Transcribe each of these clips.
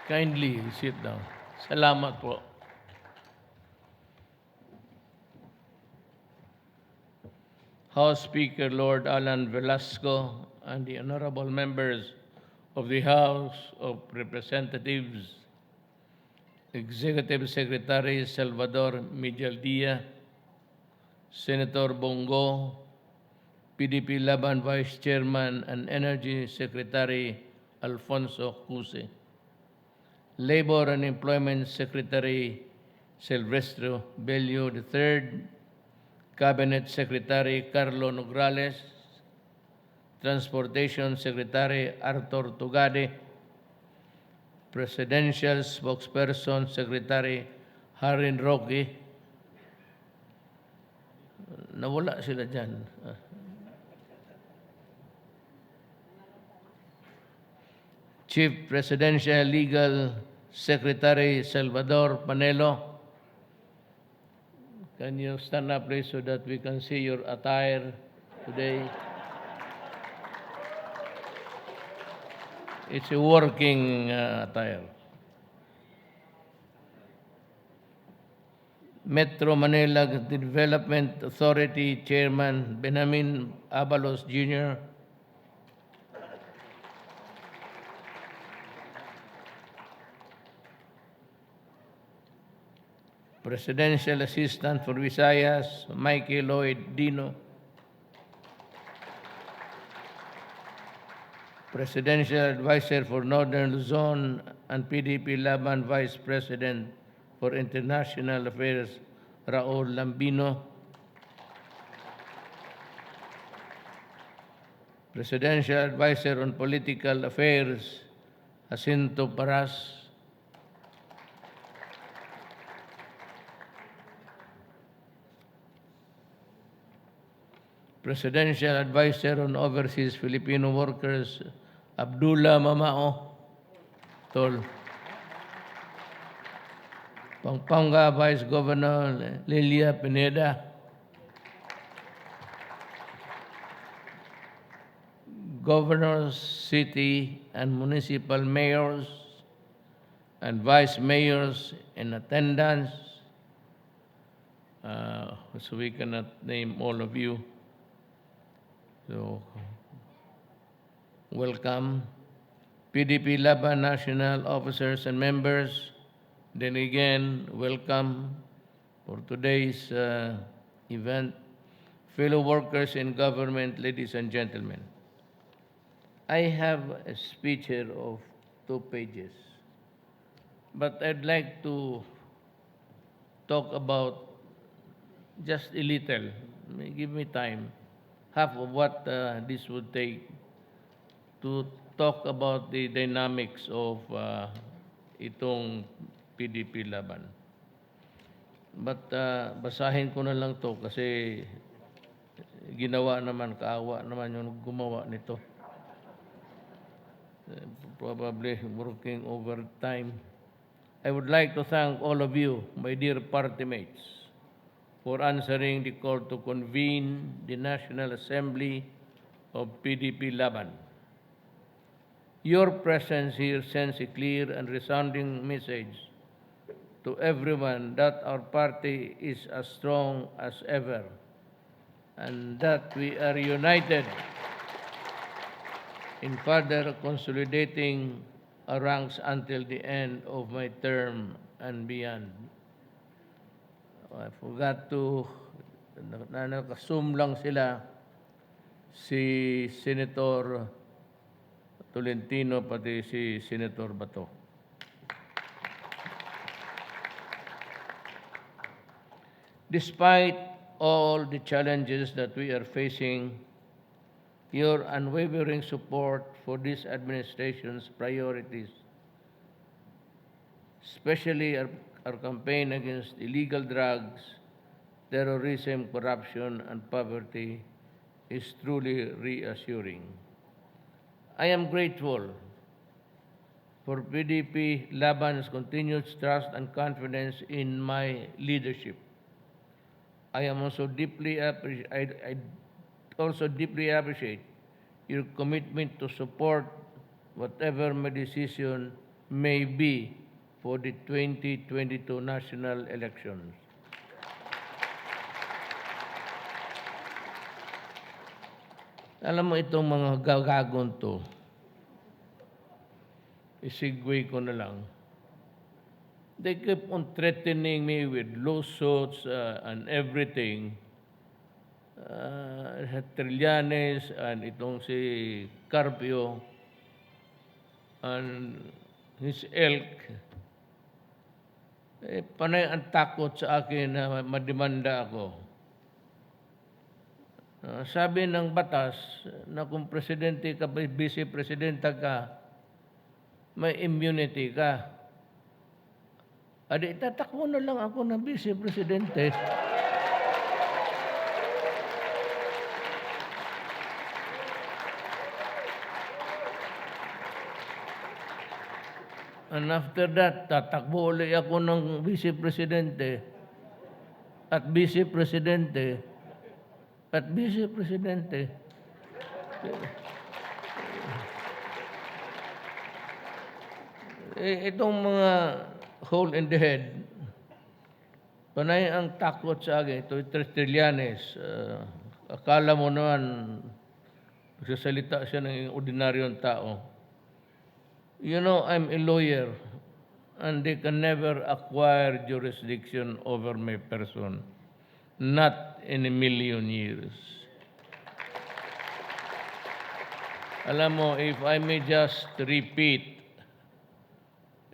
Kindly sit down. Salamat po. House Speaker Lord Alan Velasco and the honorable members of the House of Representatives, Executive Secretary Salvador Medialdia, Senator Bongo, PDP-Laban Vice Chairman and Energy Secretary Alfonso Cuse, Labor and Employment Secretary Silvestre Bello III, Cabinet Secretary Carlo Nograles, Transportation Secretary Arthur Tugade, Presidential Spokesperson Secretary Harin Roque. Nawala sila dyan. Chief Presidential Legal Secretary Salvador Panelo. Can you stand up, please, so that we can see your attire today? It's a working attire. Metro Manila Development Authority Chairman Benjamin Abalos Jr., Presidential Assistant for Visayas, Mikey Lloyd Dino, Presidential Advisor for Northern Luzon and PDP-Laban Vice President for International Affairs, Raul Lambino, Presidential Advisor on Political Affairs, Jacinto Paras, Presidential Advisor on Overseas Filipino Workers, Abdullah Mamao, Tol. Pampanga Vice Governor Lilia Pineda, Governors, City and Municipal Mayors and Vice Mayors in attendance, so we cannot name all of you. So, welcome. PDP-Laban national officers and members, then again, welcome for today's event. Fellow workers in government, ladies and gentlemen, I have a speech here of 2 pages, but I'd like to talk about just a little. Give me time. Half of what this would take to talk about the dynamics of itong PDP-Laban. But basahin ko na lang to kasi ginawa naman, kaawa naman yung gumawa nito. Probably working overtime. I would like to thank all of you, my dear party mates, for answering the call to convene the National Assembly of PDP-Laban. Your presence here sends a clear and resounding message to everyone that our party is as strong as ever and that we are united in further consolidating our ranks until the end of my term and beyond. I forgot to, nakasum lang sila, si Senator Tolentino pati si Senator Bato. Despite all the challenges that we are facing, your unwavering support for this administration's priorities, especially our campaign against illegal drugs, terrorism, corruption, and poverty, is truly reassuring. I am grateful for PDP-Laban's continued trust and confidence in my leadership. I also deeply appreciate your commitment to support whatever my decision may be for the 2022 national elections. Alam mo itong mga gagagon to, isigway ko na lang. They keep on threatening me with lawsuits and everything. Trillanes and itong si Carpio and his ilk. Panay ang takot sa akin na mademanda ako. Sabi ng batas na kung presidente ka, vice-presidenta ka, may immunity ka. Adi, tatakbo na lang ako ng vice-presidente. And after that, tatakbo ulit ako ng vice-presidente at vice-presidente at vice-presidente. Itong mga hole in the head, panay ang takot sa akin. Ito, Trillanes. Akala mo naman, nagsasalita siya ng ordinaryong tao. You know, I'm a lawyer, and they can never acquire jurisdiction over my person. Not in a million years. Alam mo, if I may just repeat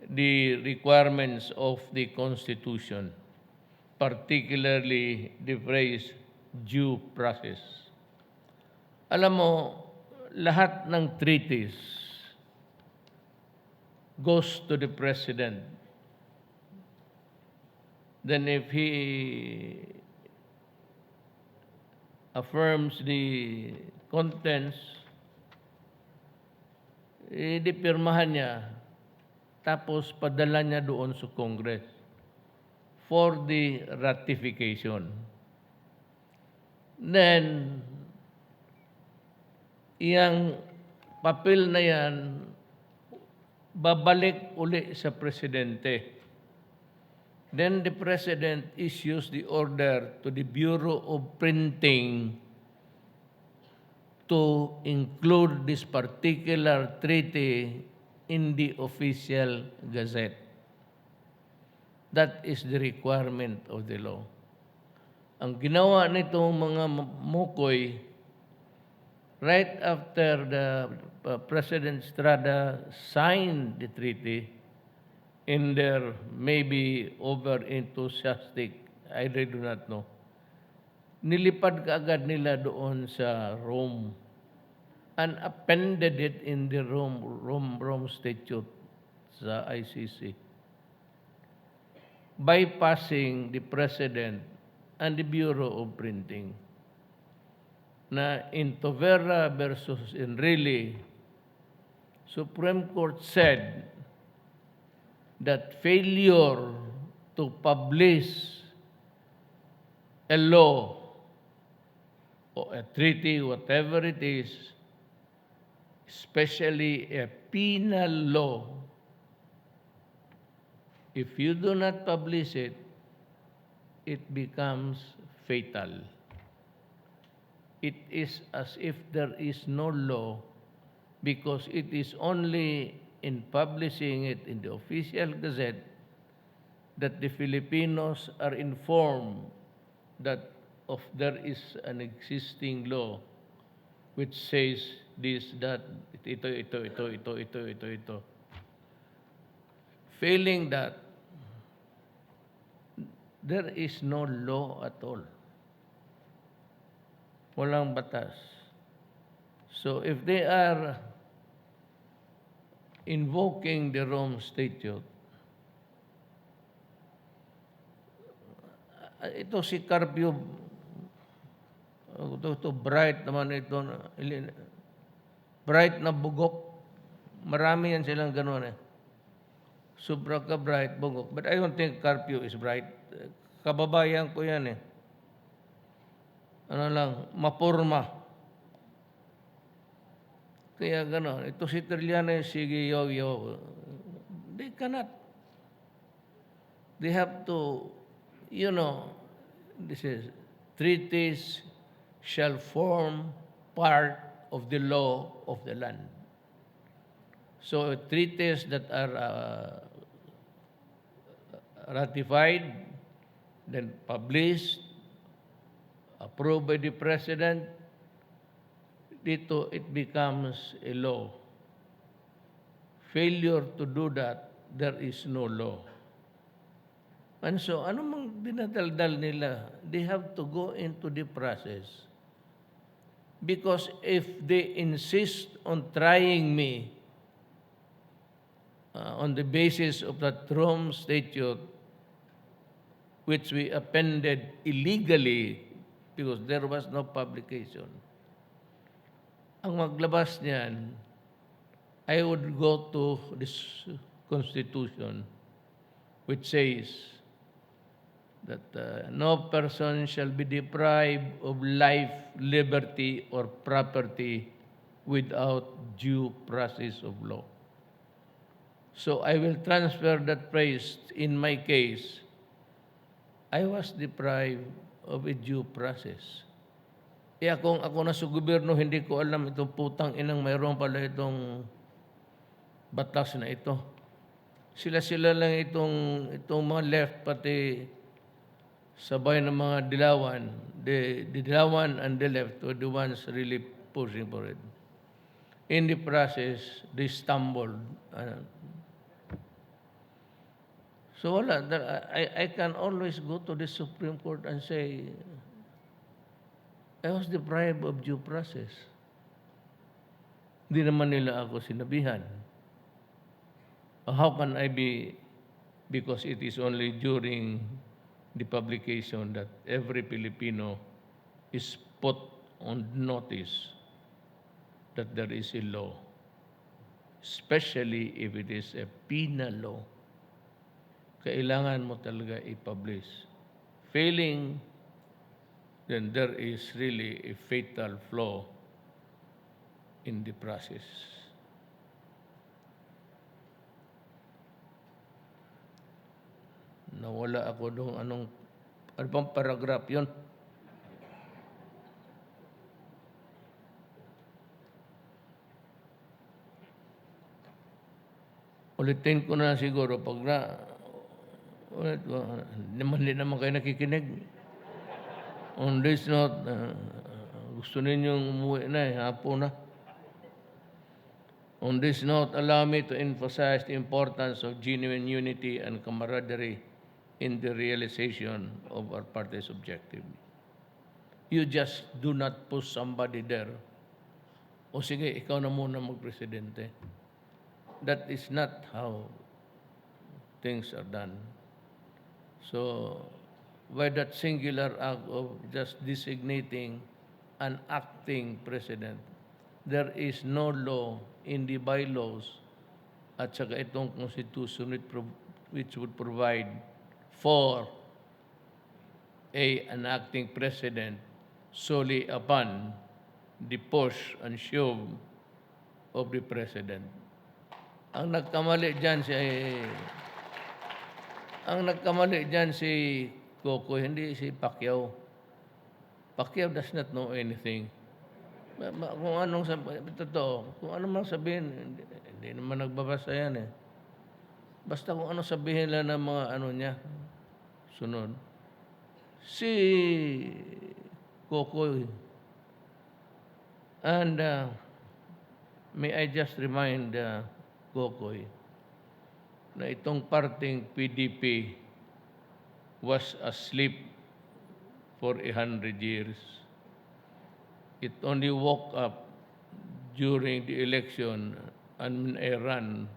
the requirements of the Constitution, particularly the phrase due process. Alam mo, lahat ng treaties goes to the President. Then if he affirms the contents, dipirmahan niya, tapos padala niya doon sa Congress for the ratification. Then, iyang papel na yan, babalik uli sa Presidente. Then the President issues the order to the Bureau of Printing to include this particular treaty in the official gazette. That is the requirement of the law. Ang ginawa nitong mga mukoy, right after the President Estrada signed the treaty, in their maybe over-enthusiastic, I really do not know, nilipad kaagad nila doon sa Rome and appended it in the Rome Statute sa ICC, bypassing the President and the Bureau of Printing. Na in Tovera versus Enrile, Supreme Court said that failure to publish a law or a treaty, whatever it is, especially a penal law, if you do not publish it, it becomes fatal. It is as if there is no law because it is only in publishing it in the official gazette that the Filipinos are informed that there is an existing law which says this, that, ito. Failing that, there is no law at all. Walang batas. So if they are invoking the Rome Statute, ito si Carpio, ito bright naman ito, bright na bugok. Marami yan silang gano'n eh. Sobra ka bright, bugok. But I don't think Carpio is bright. Kababayan ko yan eh. Ano lang, mapurma. Kaya gano'n. Ito si Trillanes, sige, yo. They cannot. They have to, you know, this is treaties shall form part of the law of the land. So treaties that are ratified, then published, approved by the President, dito it becomes a law. Failure to do that, there is no law. And so, ano mang dinadaldal nila, they have to go into the process. Because if they insist on trying me on the basis of that Rome Statute, which we appended illegally because there was no publication, ang maglabas niyan, I would go to this Constitution which says that no person shall be deprived of life, liberty, or property without due process of law. So I will transfer that phrase in my case. I was deprived of a due process. Kung ako na sa gobyerno, hindi ko alam itong putang inang mayroon pala itong batas na ito. Sila-sila lang itong mga left, pati sabay ng mga dilawan. The dilawan and the left were the ones really pushing for it. In the process, they stumbled. So wala. I can always go to the Supreme Court and say, I was deprived of due process. Hindi naman nila ako sinabihan. How can I be, because it is only during the publication that every Filipino is put on notice that there is a law, especially if it is a penal law. Kailangan mo talaga i-publish. Failing, then there is really a fatal flaw in the process. Nawala ako doon ano bang paragraph yun? Ulitin ko na siguro pag na ulit ko, hindi naman kayo nakikinig. On this note, gusto ninyong umuwi na hapon na. On this note, allow me to emphasize the importance of genuine unity and camaraderie in the realization of our party's objective. You just do not push somebody there. O sige, ikaw na muna magpresidente. That is not how things are done. So, by that singular act of just designating an acting president, there is no law in the bylaws at saka itong constitution which would provide for an acting president solely upon the push and shove of the president. Ang nagkamali dyan si Coco, hindi si Pacquiao. Pacquiao does not know anything. Kung anong totoo, kung ano mang sabihin, hindi naman nagbabasa yan eh. Basta kung ano sabihin lang ng mga ano niya, sunod. Si Coco, and may I just remind Coco na itong parting PDP was asleep for 100 years. It only woke up during the election and a run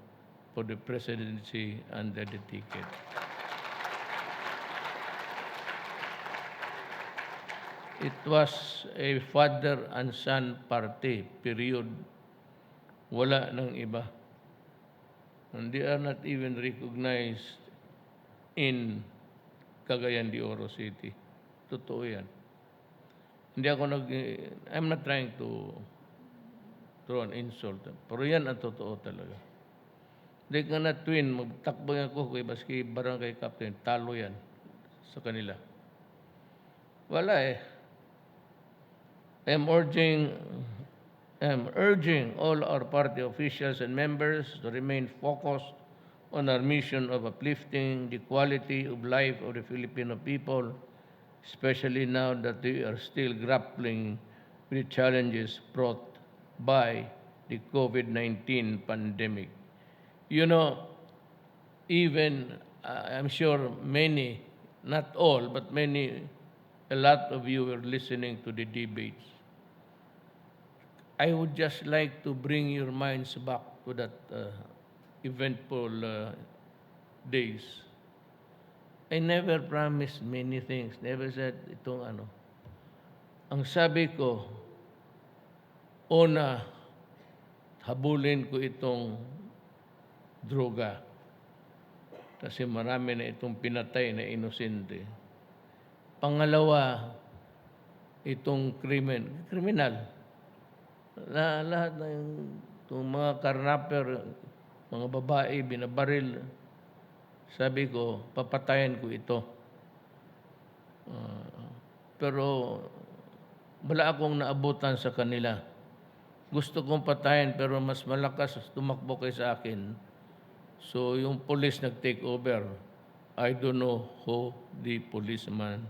for the presidency under the ticket. It was a father and son party, period. Wala nang iba. And they are not even recognized in Cagayan de Oro City. Totoo yan. I'm not trying to throw an insult. Pero yan ang totoo talaga. They cannot win. Magtakbo yan ako kay baski barangay captain. Talo yan sa kanila. Wala eh. I'm urging all our party officials and members to remain focused on our mission of uplifting the quality of life of the Filipino people, especially now that we are still grappling with the challenges brought by the COVID-19 pandemic. You know, even I'm sure many, not all, but many, a lot of you were listening to the debates. I would just like to bring your minds back to that eventful days. I never promised many things. Never said itong ano. Ang sabi ko, una, habulin ko itong droga. Kasi marami na itong pinatay na inosente. Pangalawa, itong kriminal. Lahat ng itong mga karnaper, mga babae, binabaril. Sabi ko, papatayan ko ito. Pero wala akong naabutan sa kanila. Gusto kong patayin pero mas malakas tumakbo kay sa akin. So yung police nag-take over. I don't know who the policemen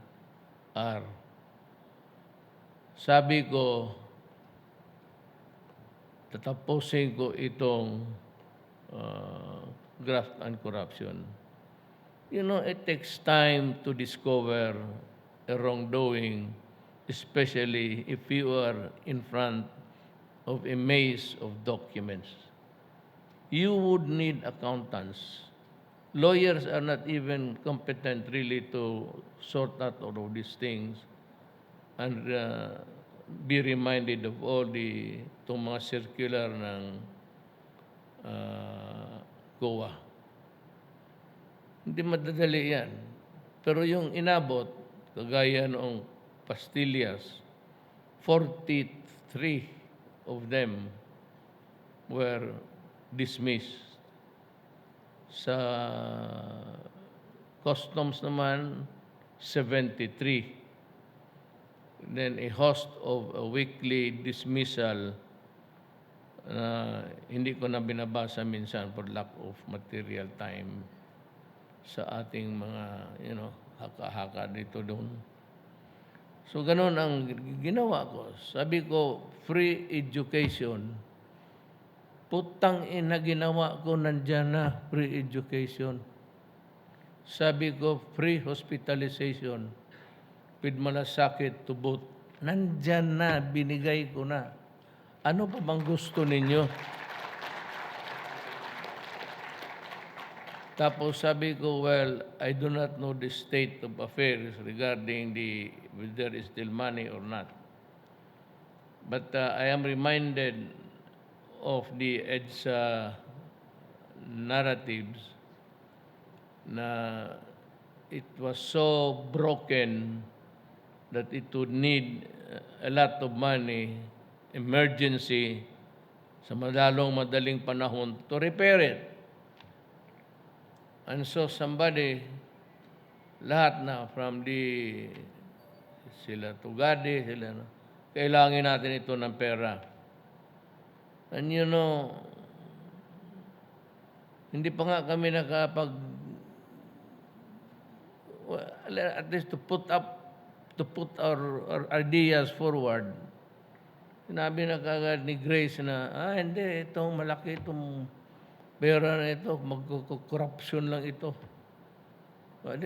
are. Sabi ko, tatapusin ko itong graft and corruption. You know, it takes time to discover a wrongdoing, especially if you are in front of a maze of documents. You would need accountants. Lawyers are not even competent really to sort out all of these things and be reminded of all itong mga circular ng COA. Hindi madadali yan. Pero yung inabot, kagaya noong pastillas, 43 of them were dismissed. Sa customs naman, 73. Then a host of a weekly dismissal na hindi ko na binabasa minsan for lack of material time sa ating mga, haka-haka dito doon. So, ganun ang ginawa ko. Sabi ko, free education. Putang ina, ginawa ko, nandyan na, free education. Sabi ko, free hospitalization with malasakit to boot. Nandyan na, binigay ko na. Ano pa bang gusto ninyo? Tapos sabi ko, well, I do not know the state of affairs regarding whether there is still money or not. But I am reminded of the EDSA narratives na it was so broken that it would need a lot of money, emergency, sa madaling panahon to repair it. And so somebody, lahat na, from sila Tugadi, kailangan natin ito ng pera. And hindi pa nga kami at least to put our ideas forward. Sinabi na kagad ni Grace na, hindi, itong malaki itong pera na ito, magko-corruption lang ito.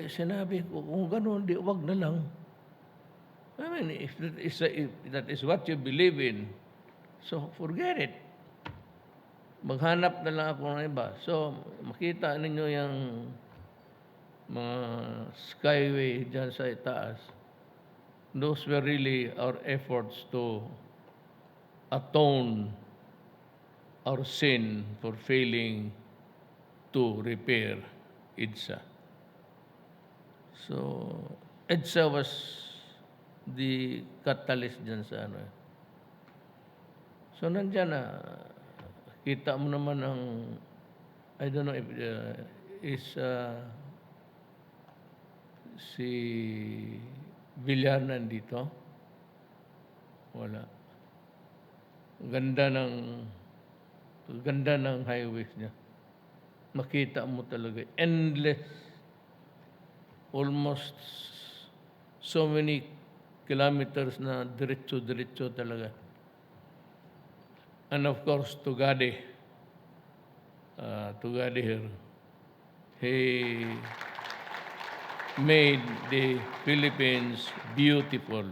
Sinabi ko, kung gano'n, wag na lang. I mean, if that is what you believe in, so forget it. Maghanap na lang ako ng iba. So, makita ninyo yung mga skyway dyan sa itaas. Those were really our efforts to atone our sin for failing to repair EDSA. So, EDSA was the catalyst dyan sa So, nandyan na. Kita mo naman ang I don't know if is si Villar nandito. Wala. Ganda ng ganda ng highways niya. Makita mo talaga endless, almost so many kilometers na diretso-diretso talaga. And of course, Tugade here, he made the Philippines beautiful.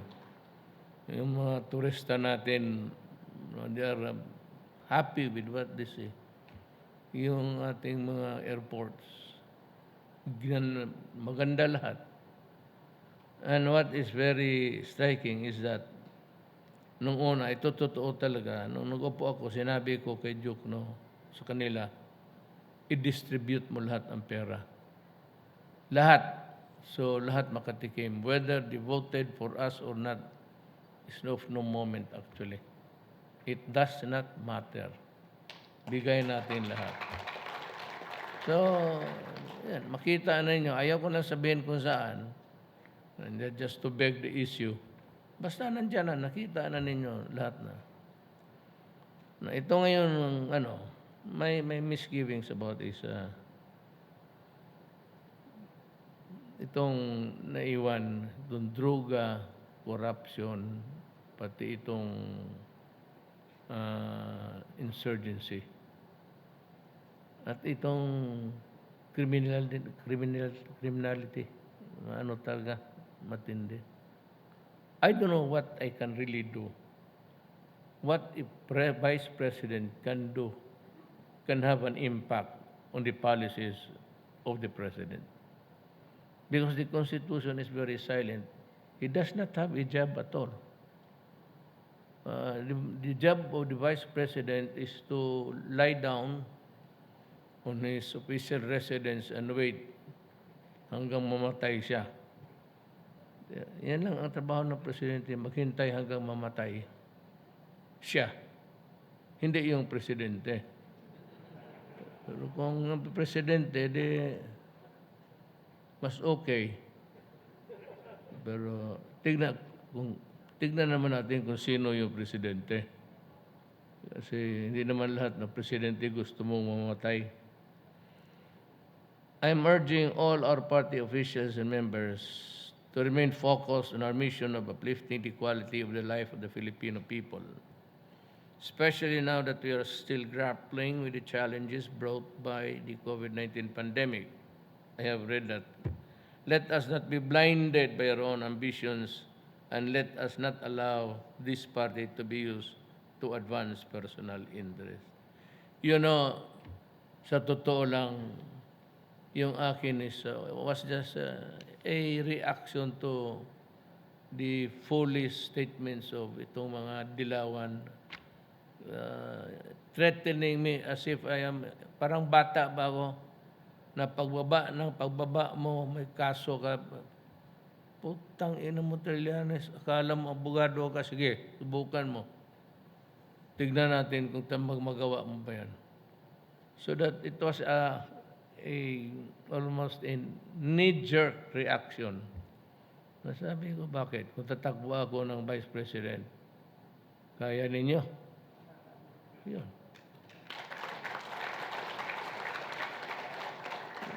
Yung mga turista natin, they are happy with what they see. Yung ating mga airports, maganda lahat. And what is very striking is that nung una, ito totoo talaga. Nung nag-upo ako, sinabi ko kay Duke sa kanila, i-distribute mo lahat ang pera. Lahat. So, lahat makatikim. Whether they voted for us or not, is of no moment actually. It does not matter. Bigay natin lahat. So, yan, makita na ninyo. Ayaw ko na sabihin kung saan. And just to beg the issue. Basta nandiyan na, nakita na ninyo lahat na. Ito ngayon, may misgivings about this. Itong naiwan, itong droga, corruption, pati itong insurgency. At itong criminality, talaga, matindi. I don't know what I can really do. What a Vice President can do can have an impact on the policies of the President. Because the Constitution is very silent. He does not have a job at all. The job of the Vice President is to lie down on his official residence and wait hanggang mamatay siya. Yan lang ang trabaho ng Presidente, maghintay hanggang mamatay siya. Hindi yung Presidente. Pero kung ang Presidente, mas okay. Pero tignan naman natin kung sino yung Presidente. Kasi hindi naman lahat ng Presidente gusto mong mamatay. I'm urging all our party officials and members to remain focused on our mission of uplifting the quality of the life of the Filipino people, especially now that we are still grappling with the challenges brought by the COVID-19 pandemic. I have read that. Let us not be blinded by our own ambitions, and let us not allow this party to be used to advance personal interest. Sa totoo lang, yung akin was just a reaction to the foolish statements of itong mga dilawan, threatening me as if I am, parang bata ba ako, na pagbaba mo, may kaso ka. Putang ina mo, Trillanes, akala mo abogado ka, sige, subukan mo. Tignan natin kung magawa mo ba yan. So that it was almost a knee-jerk reaction. Nasabi ko, bakit? Kung tatakbo ako ng Vice President, kaya ninyo? Yun.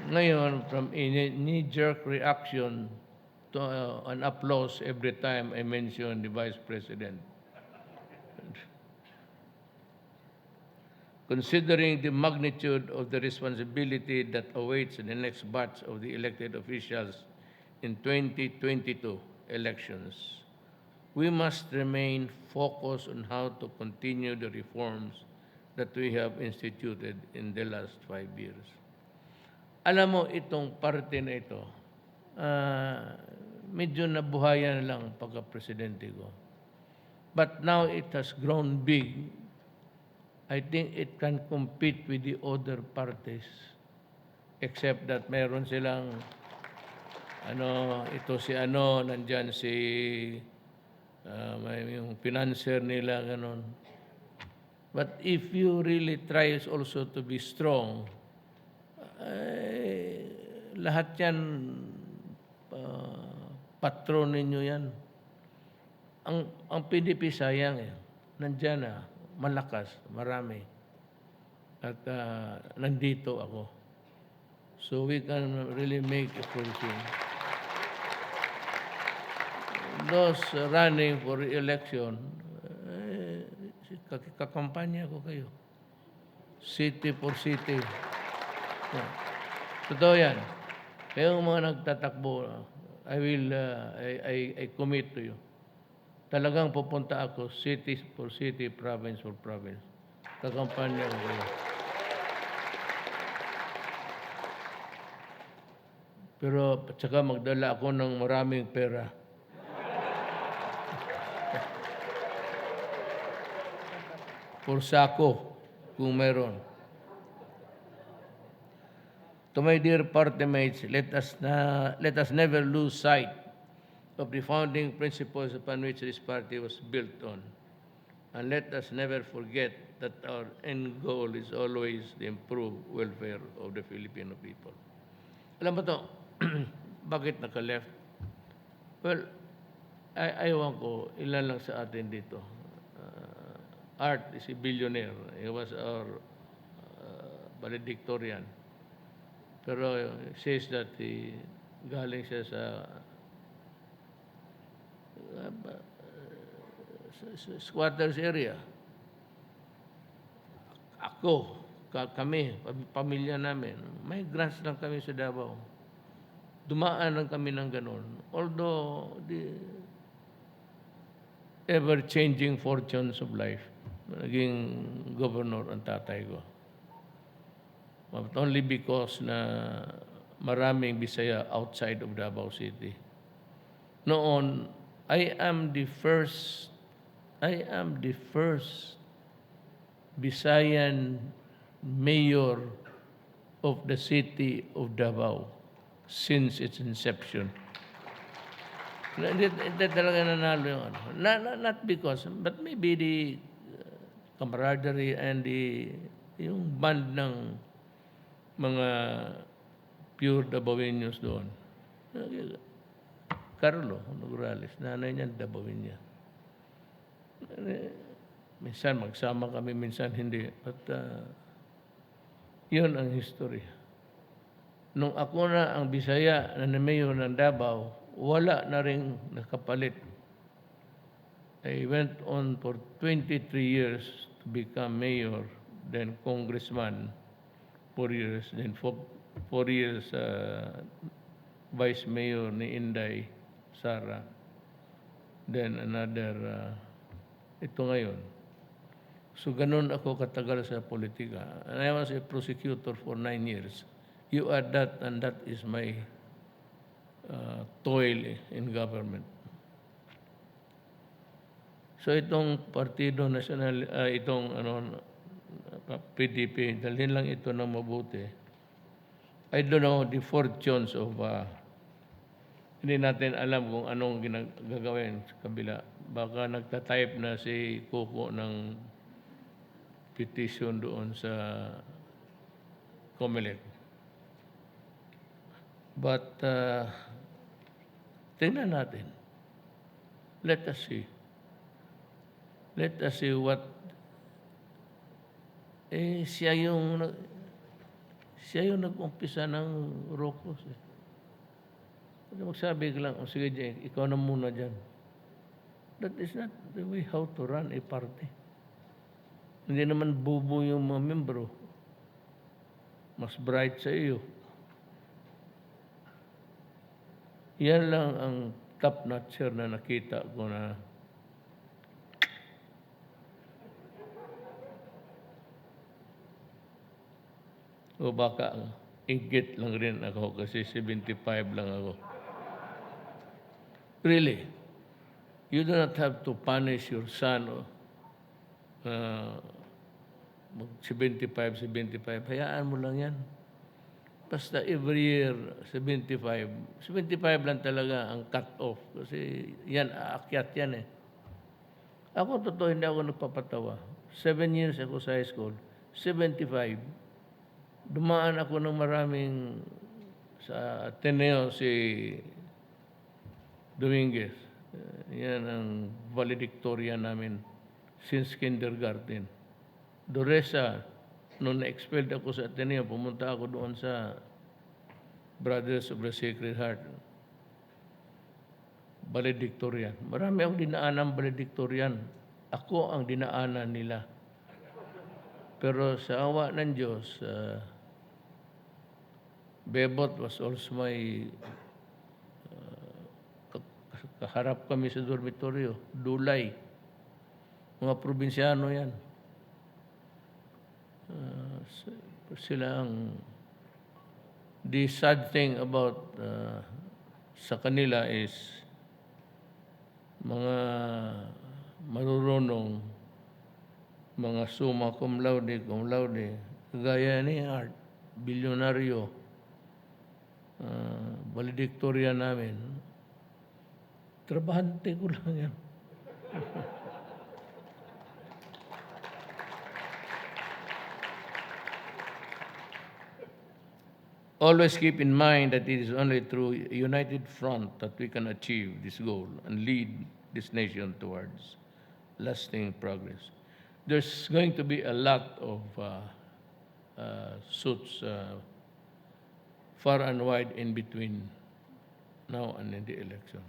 Ngayon, from a knee-jerk reaction to an applause every time I mention the Vice President. Considering the magnitude of the responsibility that awaits the next batch of the elected officials in 2022 elections, we must remain focused on how to continue the reforms that we have instituted in the last 5 years. Alam mo, itong parte na ito, medyo nabuhayan lang pagka-presidente ko. But now it has grown big. I think it can compete with the other parties, except that meron silang, nandyan si, may yung financer nila, ganon. But if you really try also to be strong, eh, lahat yan, patron ninyo yan. Ang PDP sayang eh. Nandiyan na, malakas, marami. At nandito ako. So we can really make a policy. Those running for election, kakampanya ko kayo. City for city. Yeah. Totoo yan. Kaya yung mga nagtatakbo, I commit to you. Talagang pupunta ako city for city, province for province. Kakampanya ko kayo. Pero tsaka magdala ako ng maraming pera. For sako, kung meron. To my dear party mates, let us never lose sight of the founding principles upon which this party was built on. And let us never forget that our end goal is always the improved welfare of the Filipino people. Alam mo to, bakit naka-left? Well, ayaw ko, ilan lang sa atin dito. Art is a billionaire. He was our valedictorian. Pero says that galing siya sa squatters area. Ako, kami, pamilya namin, may grants lang kami sa Davao. Dumaan lang kami ng ganon. Although the ever-changing fortunes of life, naging governor ang tatay ko. But only because na maraming Bisaya outside of Davao City. Noon, I am the first Bisayan mayor of the city of Davao since its inception. Hindi talaga nanalo yung ano. Not because, but maybe the camaraderie and yung band ng mga pure Davaoenos doon. Carlo Nograles, nanay niya, Davaoen niya. Minsan magsama kami, minsan hindi. But yun ang history. Nung ako na ang Bisaya na mayor ng Davao, wala na rin nakapalit. I went on for 23 years to become mayor, then congressman, 4 years, then 4 years vice mayor ni Inday Sara, then another, ito ngayon. So ganun ako katagal sa politika. And I was a prosecutor for 9 years. You add that, and that is my toil in government. So itong Partido Nacional, itong PDP, dalhin lang ito ng mabuti. I don't know the fortunes of, hindi natin alam kung anong gagawin sa kabila. Baka nagtatype na si Coco ng petition doon sa COMELEC. But tingnan natin. Let us see. Let us see what siya yung nag-umpisa ng Rocos. Magsabi ka lang, sige Jay, ikaw na muna dyan. That is not the way how to run a party. Hindi naman bubo yung mga membro. Mas bright sa iyo. Yan lang ang top-notcher na nakita ko na o baka ingit lang rin ako kasi 75 lang ako. Really, you do not have to punish your son mag 75. Hayaan mo lang yan. Basta every year, 75 lang talaga ang cut-off. Kasi yan, aakyat yan eh. Ako, totoo, hindi ako nagpapatawa. 7 years ako sa high school, 75. Dumaan ako ng maraming sa Ateneo si Dominguez. Yan ang valedictorian namin since kindergarten. Doresa, nung na-expelled ako sa Ateneo, pumunta ako doon sa Brothers of the Sacred Heart. Valedictorian. Marami akong dinaanan valedictorian. Ako ang dinaanan nila. Pero sa awa ng Diyos, Bebot was also my kaharap kami sa dormitoryo. Dulay. Mga probinsyano yan. Sila ang... The sad thing about sa kanila is mga marurunong, mga summa cum laude, gaya ni Art, bilyonaryo, valedictorian namin. Trabahante ko lang yan. Always keep in mind that it is only through a united front that we can achieve this goal and lead this nation towards lasting progress. There's going to be a lot of suits far and wide in between now and in the election.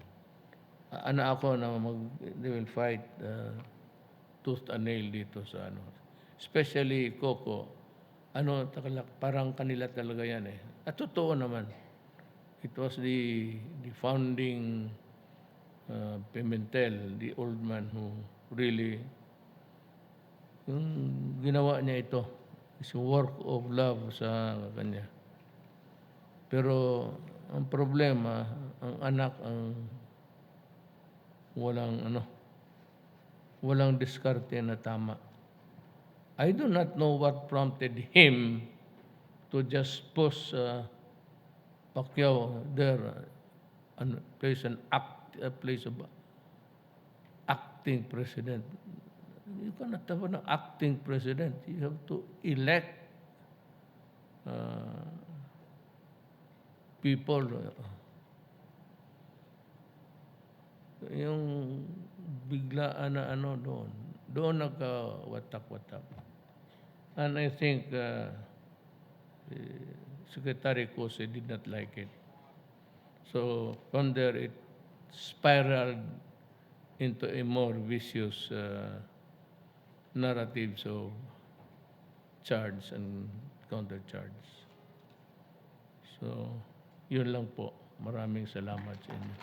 Ako na they will fight tooth and nail dito sa ano. Especially Coco. Parang kanila talaga yan eh. At totoo naman. It was the founding Pimentel, the old man who really, yung ginawa niya ito, is a work of love sa kanya. Pero ang problema, ang anak ang walang diskarte na tama. I do not know what prompted him to just post Pacquiao there and place a place of acting president. You cannot have an acting president. You have to elect people. Yung biglaan na doon nagka-watak-watak. And I think Secretary Kose did not like it. So from there, it spiraled into a more vicious narratives of charge and counter-charge. So, yun lang po. Maraming salamat sa inyo.